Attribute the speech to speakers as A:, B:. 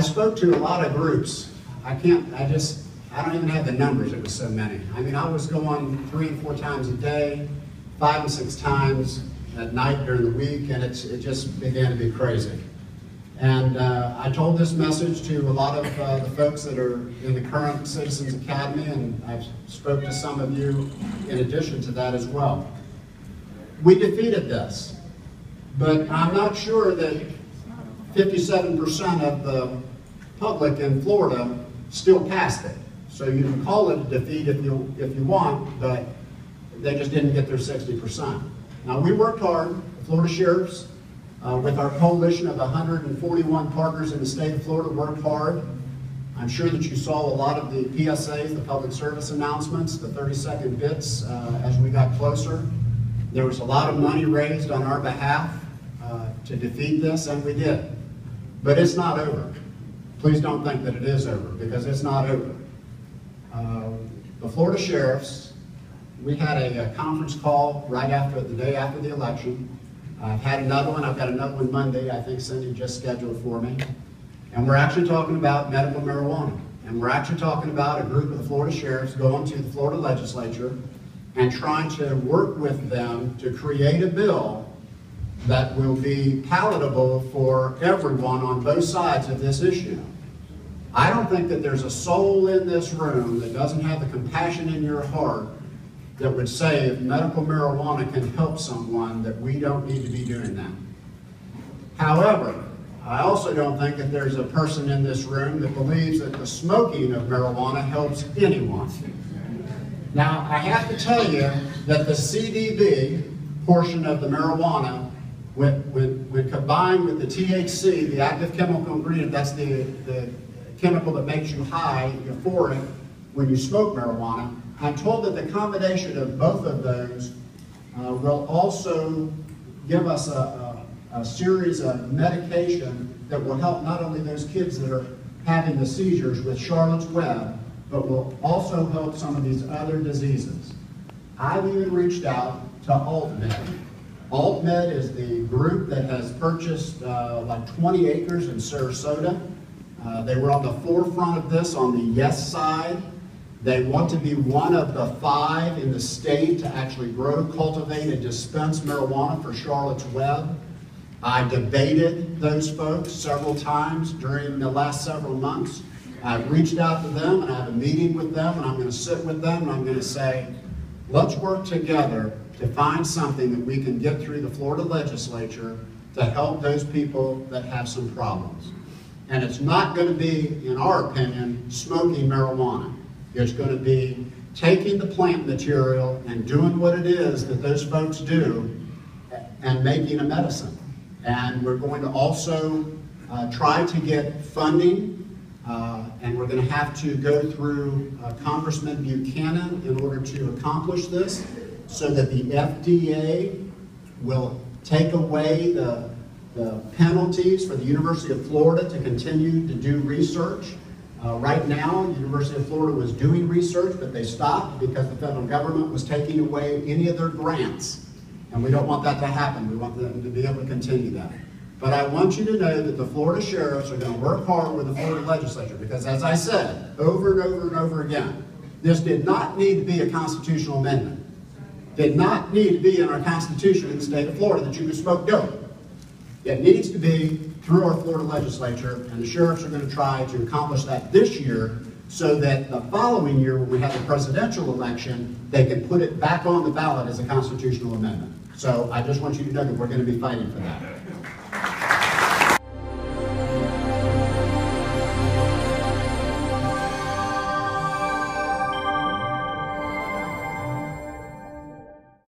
A: spoke to a lot of groups. I don't even have the numbers, it was so many. I mean, I was going 3 and 4 times a day, 5 and 6 times at night during the week, and it just began to be crazy. And I told this message to a lot of the folks that are in the current Citizens Academy, and I spoke to some of you in addition to that as well. We defeated this, but I'm not sure that 57% of the public in Florida still passed it. So you can call it a defeat if you want, but they just didn't get their 60%. Now we worked hard, the Florida Sheriffs, with our coalition of 141 partners in the state of Florida, worked hard. I'm sure that you saw a lot of the PSAs, the public service announcements, the 30-second bits as we got closer. There was a lot of money raised on our behalf to defeat this, and we did. But it's not over. Please don't think that it is over, because it's not over. The Florida Sheriffs, we had a conference call right after, the day after the election. I've had another one. I've got another one Monday. I think Cindy just scheduled for me. And we're actually talking about medical marijuana. And we're actually talking about a group of the Florida Sheriffs going to the Florida legislature and trying to work with them to create a bill that will be palatable for everyone on both sides of this issue. I don't think that there's a soul in this room that doesn't have the compassion in your heart that would say if medical marijuana can help someone, that we don't need to be doing that. However, I also don't think that there's a person in this room that believes that the smoking of marijuana helps anyone. Now, I have to tell you that the CBD portion of the marijuana, when combined with the THC, the active chemical ingredient, that's the chemical that makes you high, euphoric, when you smoke marijuana, I'm told that the combination of both of those will also give us a series of medication that will help not only those kids that are having the seizures with Charlotte's Web, but will also help some of these other diseases. I've even reached out to AltMed. AltMed is the group that has purchased like 20 acres in Sarasota. They were on the forefront of this on the yes side. They want to be one of the 5 in the state to actually grow, cultivate, and dispense marijuana for Charlotte's Web. I debated those folks several times during the last several months. I've reached out to them, and I have a meeting with them, and I'm going to sit with them, and I'm going to say, let's work together to find something that we can get through the Florida legislature to help those people that have some problems. And it's not going to be, in our opinion, smoking marijuana. It's going to be taking the plant material and doing what it is that those folks do and making a medicine. And we're going to also try to get funding, and we're going to have to go through Congressman Buchanan in order to accomplish this, so that the FDA will take away the penalties for the University of Florida to continue to do research. Right now, the University of Florida was doing research, but they stopped because the federal government was taking away any of their grants. And we don't want that to happen. We want them to be able to continue that. But I want you to know that the Florida Sheriffs are going to work hard with the Florida legislature, because as I said over and over and over again, this did not need to be a constitutional amendment. Did not need to be in our Constitution in the state of Florida that you could smoke dope. It needs to be through our Florida legislature, and the sheriffs are going to try to accomplish that this year, so that the following year, when we have a presidential election, they can put it back on the ballot as a constitutional amendment. So I just want you to know that we're going to be fighting for that.